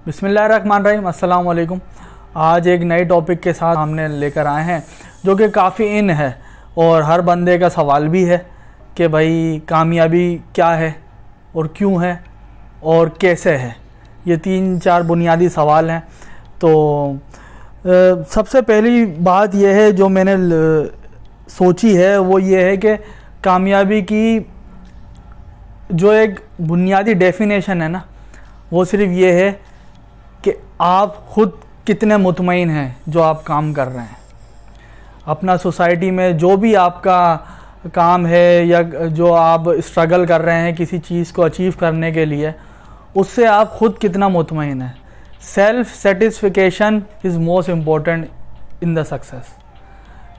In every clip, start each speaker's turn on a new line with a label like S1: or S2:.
S1: बिस्मिल्लाहिर्रहमानिर्रहीम, अस्सलाम वालेकुम। आज एक नए टॉपिक के साथ हमने लेकर आए हैं जो कि काफ़ी इन है और हर बंदे का सवाल भी है कि भाई कामयाबी क्या है और क्यों है और कैसे है। ये 3-4 बुनियादी सवाल हैं। तो सबसे पहली बात यह है जो मैंने सोची है वो ये है कि कामयाबी की जो एक बुनियादी डेफिनेशन है ना, वो सिर्फ ये है कि आप ख़ुद कितने मुतमईन हैं जो आप काम कर रहे हैं। अपना सोसाइटी में जो भी आपका काम है या जो आप स्ट्रगल कर रहे हैं किसी चीज़ को अचीव करने के लिए, उससे आप ख़ुद कितना मुतमईन हैं। Self satisfaction is most important in the success.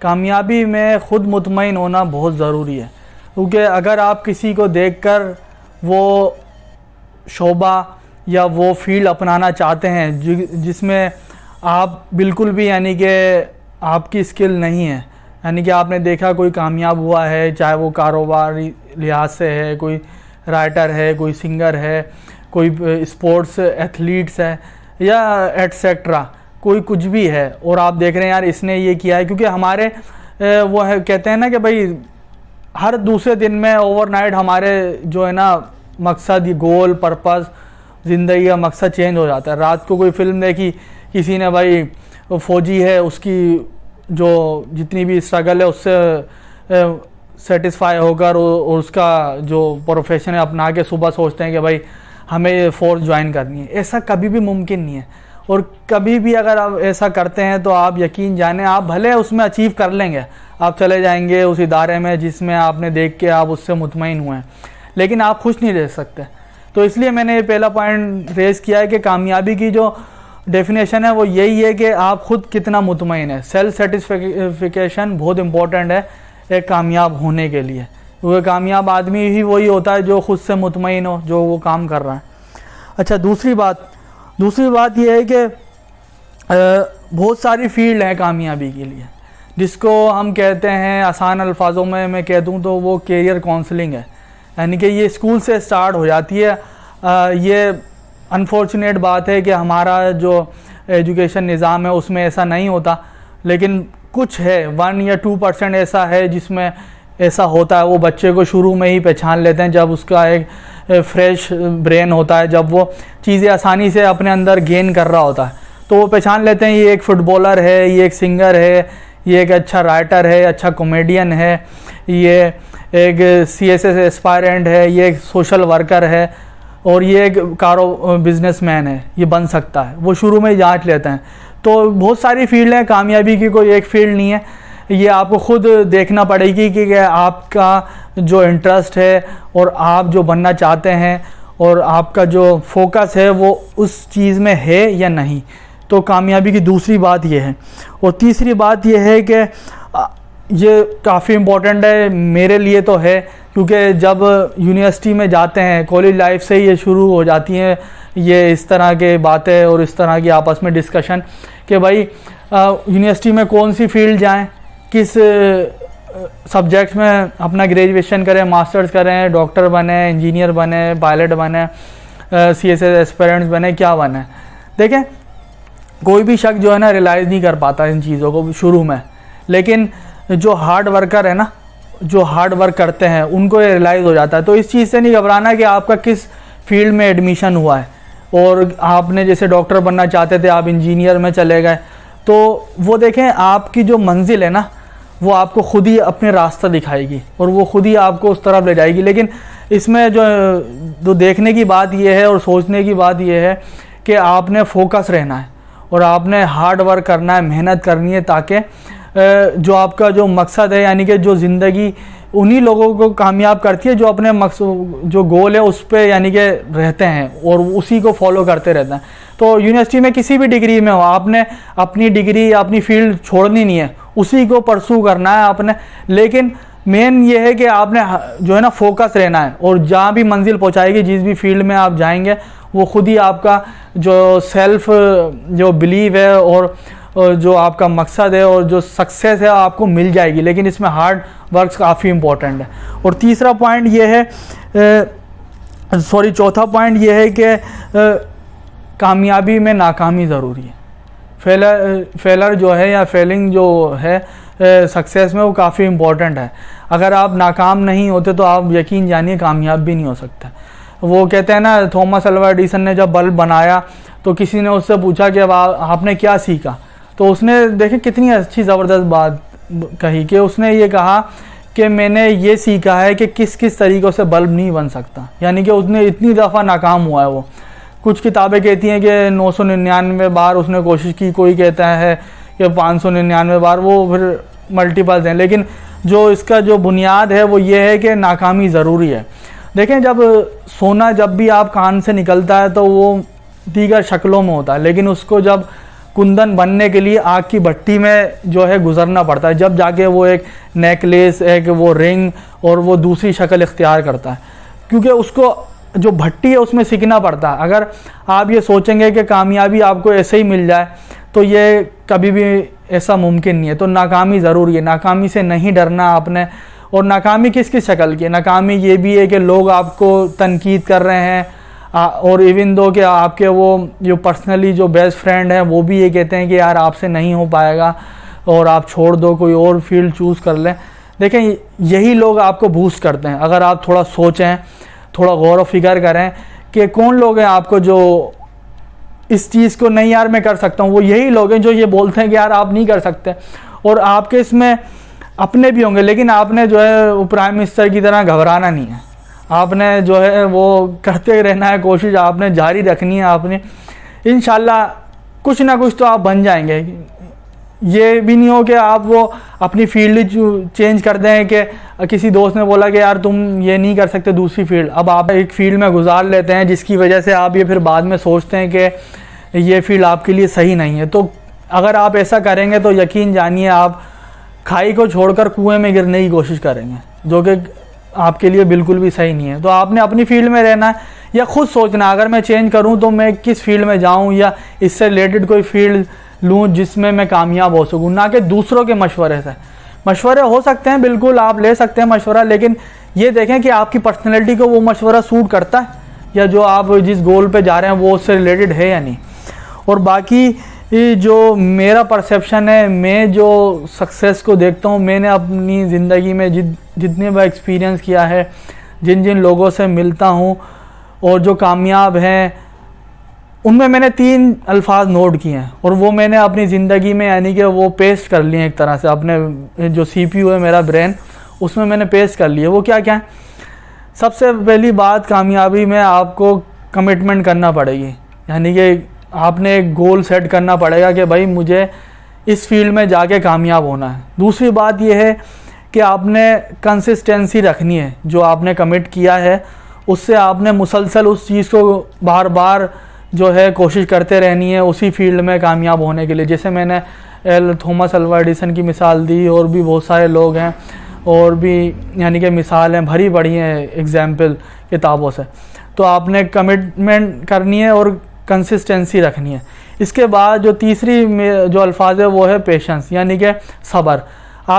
S1: कामयाबी में ख़ुद मुतमईन होना बहुत ज़रूरी है, क्योंकि अगर आप किसी को देखकर वो शोबा या वो फील्ड अपनाना चाहते हैं जिसमें आप बिल्कुल भी यानी कि आपकी स्किल नहीं है, यानी कि आपने देखा कोई कामयाब हुआ है, चाहे वो कारोबारी लिहाज से है, कोई राइटर है, कोई सिंगर है, कोई स्पोर्ट्स एथलीट्स है या एटसेट्रा, कोई कुछ भी है, और आप देख रहे हैं यार इसने ये किया है। क्योंकि हमारे वो है कहते हैं ना कि भाई हर दूसरे दिन में ओवरनाइट हमारे जो है ना मकसद, गोल, पर्पस, ज़िंदगी का मकसद चेंज हो जाता है। रात को कोई फ़िल्म देखी किसी ने, भाई फ़ौजी है, उसकी जो जितनी भी स्ट्रगल है उससे सेटिस्फाई होकर और उसका जो प्रोफेशन है अपना के सुबह सोचते हैं कि भाई हमें ये फोर्स ज्वाइन करनी है। ऐसा कभी भी मुमकिन नहीं है, और कभी भी अगर आप ऐसा करते हैं तो आप यकीन जाने आप भले उसमें अचीव कर लेंगे, आप चले जाएंगे उस इदारे में जिसमें आपने देख के आप उससे मुतमईन हुए हैं, लेकिन आप खुश नहीं रह सकते। तो इसलिए मैंने ये पहला पॉइंट रेज़ किया है कि कामयाबी की जो डेफिनेशन है वो यही है कि आप ख़ुद कितना मुतमईन है। सेल्फ सेटिस्फिकेशन बहुत इम्पोर्टेंट है एक कामयाब होने के लिए। वो कामयाब आदमी ही वही होता है जो ख़ुद से मुतमईन हो, जो वो काम कर रहा है। अच्छा, दूसरी बात ये है कि बहुत सारी फील्ड है कामयाबी के लिए, जिसको हम कहते हैं आसान अल्फाजों में मैं कह दूँ तो वो कैरियर काउंसलिंग है। यानी कि ये स्कूल से स्टार्ट हो जाती है। ये अनफॉर्चुनेट बात है कि हमारा जो एजुकेशन निज़ाम है उसमें ऐसा नहीं होता, लेकिन कुछ है 1 या 2% ऐसा है जिसमें ऐसा होता है। वो बच्चे को शुरू में ही पहचान लेते हैं जब उसका एक फ्रेश ब्रेन होता है, जब वो चीज़ें आसानी से अपने अंदर गेन कर रहा होता है, तो वो पहचान लेते हैं ये एक फुटबॉलर है, ये एक सिंगर है, ये एक अच्छा राइटर है, अच्छा कॉमेडियन है, ये एक CSS एस्पायरेंट है, ये एक सोशल वर्कर है, और ये एक बिजनेसमैन है, ये बन सकता है। वो शुरू में ही जांच लेते हैं। तो बहुत सारी फील्ड हैं, कामयाबी की कोई एक फील्ड नहीं है। ये आपको खुद देखना पड़ेगी कि आपका जो इंटरेस्ट है और आप जो बनना चाहते हैं और आपका जो फोकस है वो उस चीज़ में है या नहीं। तो कामयाबी की दूसरी बात ये है। और तीसरी बात ये है कि ये काफ़ी इम्पोर्टेंट है मेरे लिए तो है, क्योंकि जब यूनिवर्सिटी में जाते हैं, कॉलेज लाइफ से ये शुरू हो जाती हैं ये इस तरह के बातें और इस तरह की आपस में डिस्कशन कि भाई यूनिवर्सिटी में कौन सी फील्ड जाएं, किस सब्जेक्ट में अपना ग्रेजुएशन करें, मास्टर्स करें, डॉक्टर बने, इंजीनियर बने, पायलट बने, CSS एस्पिरेंट्स बने, क्या बने। देखें, कोई भी शख्स जो है ना रियलाइज़ नहीं कर पाता इन चीज़ों को शुरू में, लेकिन जो हार्ड वर्कर है ना, जो हार्ड वर्क करते हैं उनको ये रियलाइज़ हो जाता है। तो इस चीज़ से नहीं घबराना कि आपका किस फील्ड में एडमिशन हुआ है, और आपने जैसे डॉक्टर बनना चाहते थे आप इंजीनियर में चले गए, तो वो देखें आपकी जो मंजिल है ना वो आपको खुद ही अपने रास्ता दिखाएगी और वो खुद ही आपको उस तरफ ले जाएगी। लेकिन इसमें जो देखने की बात ये है और सोचने की बात ये है कि आपने फोकस रहना है और आपने हार्ड वर्क करना है, मेहनत करनी है, ताकि जो आपका जो मकसद है, यानी कि जो ज़िंदगी उन्हीं लोगों को कामयाब करती है जो अपने मकसद, जो गोल है उस पर यानी कि रहते हैं और उसी को फॉलो करते रहते हैं। तो यूनिवर्सिटी में किसी भी डिग्री में हो, आपने अपनी डिग्री या अपनी फील्ड छोड़नी नहीं है, उसी को परसू करना है आपने। लेकिन मेन ये है कि आपने जो है ना फोकस रहना है, और जहाँ भी मंजिल पहुँचाएगी, जिस भी फील्ड में आप जाएंगे, वो खुद ही आपका जो सेल्फ जो बिलीव है और जो आपका मकसद है और जो सक्सेस है आपको मिल जाएगी। लेकिन इसमें हार्ड वर्क काफ़ी इम्पोर्टेंट है। और तीसरा पॉइंट ये है, चौथा पॉइंट ये है कि कामयाबी में नाकामी ज़रूरी है। फेलर जो है या फेलिंग जो है सक्सेस में, वो काफ़ी इम्पोर्टेंट है। अगर आप नाकाम नहीं होते तो आप यकीन जानिए कामयाब भी नहीं हो सकते। वो कहते हैं ना, थॉमस अल्वा एडिसन ने जब बल्ब बनाया तो किसी ने उससे पूछा कि अब आपने क्या सीखा, तो उसने देखे कितनी अच्छी ज़बरदस्त बात कही कि उसने ये कहा कि मैंने ये सीखा है कि किस किस तरीक़ों से बल्ब नहीं बन सकता। यानी कि उसने इतनी दफ़ा नाकाम हुआ है। वो कुछ किताबें कहती हैं कि 999 बार उसने कोशिश की, कोई कहता है कि 599 बार, वो फिर मल्टीपल्स हैं। लेकिन जो इसका जो बुनियाद है वो ये है कि नाकामी ज़रूरी है। देखें, जब सोना जब भी आप कान से निकलता है तो वो दीगर शक्लों में होता है, लेकिन उसको जब कुंदन बनने के लिए आग की भट्टी में जो है गुजरना पड़ता है, जब जाके वो एक नेकलेस, एक वो रिंग और वो दूसरी शक्ल इख्तियार करता है, क्योंकि उसको जो भट्टी है उसमें सीखना पड़ता है। अगर आप ये सोचेंगे कि कामयाबी आपको ऐसे ही मिल जाए तो ये कभी भी ऐसा मुमकिन नहीं है। तो नाकामी ज़रूरी है, नाकामी से नहीं डरना आपने। और नाकामी किस किस शक्ल की है? नाकामी ये भी है कि लोग आपको तनकीद कर रहे हैं, और इवन दो कि आपके वो जो पर्सनली जो बेस्ट फ्रेंड हैं वो भी ये कहते हैं कि यार आपसे नहीं हो पाएगा और आप छोड़ दो, कोई और फील्ड चूज़ कर लें। देखें, यही लोग आपको बूस्ट करते हैं। अगर आप थोड़ा सोचें, थोड़ा गौर व फिक्र करें कि कौन लोग हैं आपको जो इस चीज़ को नहीं यार मैं कर सकता हूँ, वो यही लोग हैं जो ये बोलते हैं कि यार आप नहीं कर सकते। और आपके इसमें अपने भी होंगे, लेकिन आपने जो है वो प्राइम मिनिस्टर की तरह घबराना नहीं है। आपने जो है वो करते रहना है, कोशिश आपने जारी रखनी है। आपने इंशाल्लाह कुछ ना कुछ तो आप बन जाएंगे। ये भी नहीं हो कि आप वो अपनी फील्ड चेंज कर दें कि किसी दोस्त ने बोला कि यार तुम ये नहीं कर सकते दूसरी फील्ड, अब आप एक फील्ड में गुजार लेते हैं जिसकी वजह से आप ये फिर बाद में सोचते हैं कि ये फील्ड आपके लिए सही नहीं है। तो अगर आप ऐसा करेंगे तो यकीन जानिए आप खाई को छोड़कर कुएं में गिरने की कोशिश करेंगे, जो कि आपके लिए बिल्कुल भी सही नहीं है। तो आपने अपनी फील्ड में रहना है या खुद सोचना अगर मैं चेंज करूं तो मैं किस फील्ड में जाऊं या इससे रिलेटेड कोई फील्ड लूं जिसमें मैं कामयाब हो सकूं, ना कि दूसरों के मशवरे से। मशवरे हो सकते हैं, बिल्कुल आप ले सकते हैं मशवरा, लेकिन ये देखें कि आपकी पर्सनैलिटी को वो मशवरा सूट करता है या जो आप जिस गोल पे जा रहे हैं वो उससे रिलेटेड है या नहीं। और बाकी जो मेरा परसेप्शन है, मैं जो सक्सेस को देखता हूँ, मैंने अपनी ज़िंदगी में जितने बार एक्सपीरियंस किया है, जिन जिन लोगों से मिलता हूँ और जो कामयाब हैं, उनमें मैंने 3 अल्फाज नोट किए हैं और वो मैंने अपनी ज़िंदगी में यानी कि वो पेस्ट कर लिए एक तरह से। अपने जो CPU है मेरा ब्रेन, उसमें मैंने पेस्ट कर लिए। वो क्या क्या है? सबसे पहली बात, कामयाबी में आपको कमिटमेंट करना पड़ेगी, यानी कि आपने एक गोल सेट करना पड़ेगा कि भाई मुझे इस फील्ड में जाके कामयाब होना है। दूसरी बात यह है कि आपने कंसिस्टेंसी रखनी है, जो आपने कमिट किया है उससे आपने मुसलसल उस चीज़ को बार बार जो है कोशिश करते रहनी है उसी फील्ड में कामयाब होने के लिए। जैसे मैंने थॉमस अल्वा एडिसन की मिसाल दी, और भी बहुत सारे लोग हैं और भी यानी कि मिसालें भरी पड़ी हैं एग्जाम्पल किताबों से। तो आपने कमिटमेंट करनी है और कंसिस्टेंसी रखनी है। इसके बाद जो तीसरी जो अल्फाज है वो है पेशेंस, यानी कि सब्र।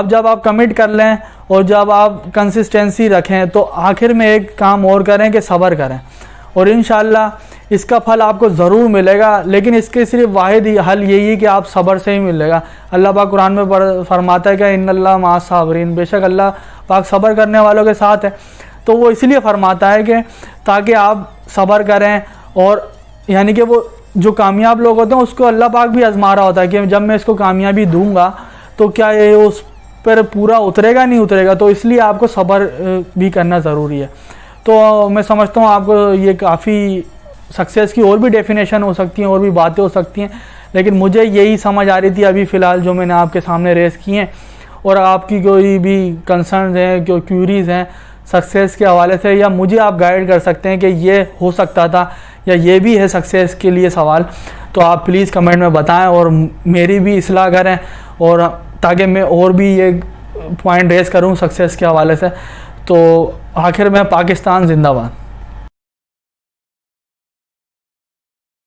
S1: जब आप कमिट कर लें और जब आप कंसिस्टेंसी रखें तो आखिर में एक काम और करें कि सब्र करें, और इंशाल्लाह इसका फल आपको ज़रूर मिलेगा। लेकिन इसके सिर्फ वाहिद हल यही है कि आप सब्र से ही मिलेगा। अल्लाह पाक कुरान में फरमाता है कि इन्नल्लाह माअस साबिरीन, बेशक अल्लाह पाक सब्र करने वालों के साथ है। तो वो इसलिए फरमाता है कि ताकि आप सब्र करें, और यानी कि वो जो कामयाब लोग होते हैं उसको अल्लाह पाक भी आजमा रहा होता है कि जब मैं इसको कामयाबी दूंगा तो क्या ये उस पर पूरा उतरेगा नहीं उतरेगा, तो इसलिए आपको सब्र भी करना ज़रूरी है। तो मैं समझता हूँ आपको ये काफ़ी सक्सेस की और भी डेफिनेशन हो सकती हैं और भी बातें हो सकती हैं, लेकिन मुझे यही समझ आ रही थी अभी फ़िलहाल जो मैंने आपके सामने रेस की हैं। और आपकी कोई भी कंसर्न हैं, कोई क्यूरीज़ हैं सक्सेस के हवाले से, या मुझे आप गाइड कर सकते हैं कि ये हो सकता था या ये भी है सक्सेस के लिए सवाल, तो आप प्लीज़ कमेंट में बताएं और मेरी भी इस्लाह करें, और ताकि मैं और भी ये पॉइंट रेस करूं सक्सेस के हवाले से। तो आखिर में पाकिस्तान जिंदाबाद।